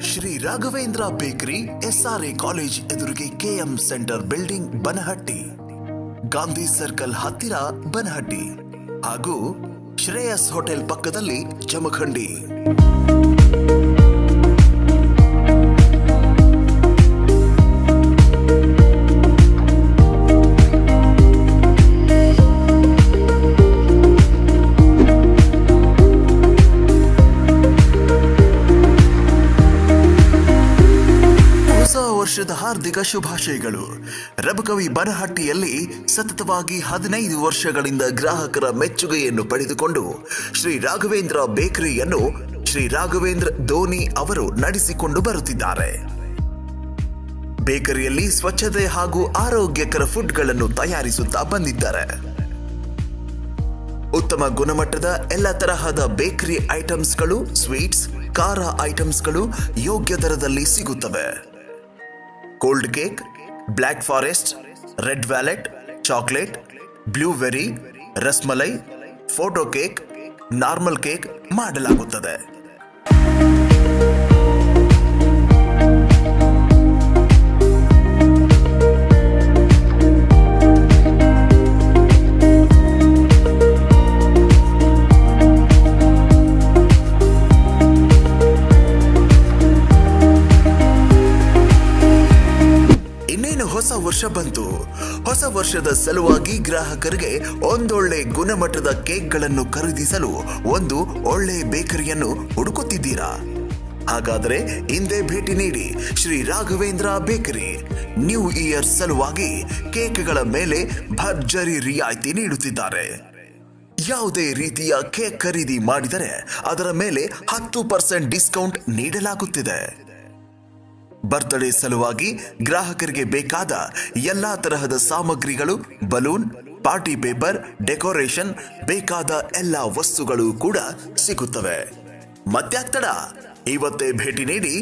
Shri Raghavendra bakery, SRA college ಎದುರಿಗೆ KM centre building, Banahatti, Gandhi circle ಹತ್ತಿರ ಬನಹಟ್ಟಿ ಹಾಗೂ ಶ್ರೇಯಸ್ ಹೋಟೆಲ್ ಪಕ್ಕದಲ್ಲಿ ಜಮಖಂಡಿ. ವರ್ಷದ ಹಾರ್ದಿಕ ಶುಭಾಶಯಗಳು. ರಬಕವಿ ಬನಹಟ್ಟಿಯಲ್ಲಿ ಸತತವಾಗಿ 15 ವರ್ಷಗಳಿಂದ ಗ್ರಾಹಕರ ಮೆಚ್ಚುಗೆಯನ್ನು ಪಡೆದುಕೊಂಡು ಶ್ರೀ ರಾಘವೇಂದ್ರ ಬೇಕರಿಯನ್ನು ಶ್ರೀ ರಾಘವೇಂದ್ರ ಧೋನಿ ಅವರು ನಡೆಸಿಕೊಂಡು ಬರುತ್ತಿದ್ದಾರೆ. ಬೇಕರಿಯಲ್ಲಿ ಸ್ವಚ್ಛತೆ ಹಾಗೂ ಆರೋಗ್ಯಕರ ಫುಡ್ಗಳನ್ನು ತಯಾರಿಸುತ್ತಾ ಬಂದಿದ್ದಾರೆ. ಉತ್ತಮ ಗುಣಮಟ್ಟದ ಎಲ್ಲ ತರಹದ ಬೇಕರಿ ಐಟಮ್ಸ್ಗಳು, ಸ್ವೀಟ್ಸ್, ಖಾರ ಐಟಮ್ಸ್ಗಳು ಯೋಗ್ಯ ದರದಲ್ಲಿ ಸಿಗುತ್ತವೆ. Cold cake, black forest, red wallet, chocolate, blueberry, rasmalai, photo cake, normal cake ಮಾಡಲಾಗುತ್ತದೆ. ಹೊಸ ವರ್ಷ ಬಂತು. ಹೊಸ ವರ್ಷದ ಸಲುವಾಗಿ ಗ್ರಾಹಕರಿಗೆ ಒಂದೊಳ್ಳೆ ಗುಣಮಟ್ಟದ ಕೇಕ್ಗಳನ್ನು ಖರೀದಿಸಲು ಒಂದು ಒಳ್ಳೆ ಬೇಕರಿಯನ್ನು ಹುಡುಕುತ್ತಿದ್ದೀರಾ? ಹಾಗಾದರೆ ಹಿಂದೆ ಭೇಟಿ ನೀಡಿ Shri Raghavendra bakery. New year ಸಲುವಾಗಿ ಕೇಕ್ಗಳ ಮೇಲೆ ಭರ್ಜರಿ ರಿಯಾಯಿತಿ ನೀಡುತ್ತಿದ್ದಾರೆ. ಯಾವುದೇ ರೀತಿಯ ಕೇಕ್ ಖರೀದಿ ಮಾಡಿದರೆ ಅದರ ಮೇಲೆ 10% ಡಿಸ್ಕೌಂಟ್ ನೀಡಲಾಗುತ್ತಿದೆ. ಬರ್ತ್ಡೇ ಸಲುವಾಗಿ ಗ್ರಾಹಕರಿಗೆ ಬೇಕಾದ ಎಲ್ಲಾ ತರಹದ ಸಾಮಗ್ರಿಗಳು, ಬಲೂನ್, ಪಾರ್ಟಿ ಪೇಪರ್, ಡೆಕೋರೇಷನ್ ಬೇಕಾದ ಎಲ್ಲಾ ವಸ್ತುಗಳು ಕೂಡ ಸಿಗುತ್ತವೆ. ಮತ್ತ್ಯಾಕ್ ತಡ? ಇವತ್ತೇ ಭೇಟಿ ನೀಡಿ.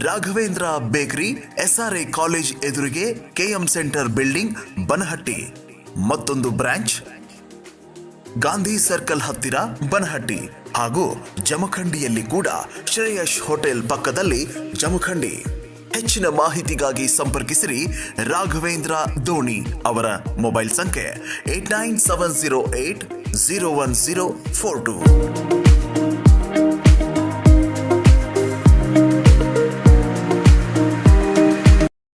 ರಾಘವೇಂದ್ರ ಬೇಕರಿ, SRA ಕಾಲೇಜ್ ಎದುರಿಗೆ KM ಸೆಂಟರ್ ಬಿಲ್ಡಿಂಗ್, ಬನಹಟ್ಟಿ. ಮತ್ತೊಂದು ಬ್ರಾಂಚ್ ಗಾಂಧಿ ಸರ್ಕಲ್ ಹತ್ತಿರ ಬನಹಟ್ಟಿ ಹಾಗೂ ಜಮಖಂಡಿಯಲ್ಲಿ ಕೂಡ ಶ್ರೇಯಸ್ ಹೋಟೆಲ್ ಪಕ್ಕದಲ್ಲಿ ಜಮಖಂಡಿ. ಹೆಚ್ಚಿನ ಮಾಹಿತಿಗಾಗಿ ಸಂಪರ್ಕಿಸಿರಿ ರಾಘವೇಂದ್ರ ಧೋನಿ ಅವರ ಮೊಬೈಲ್ ಸಂಖ್ಯೆ 8970801042.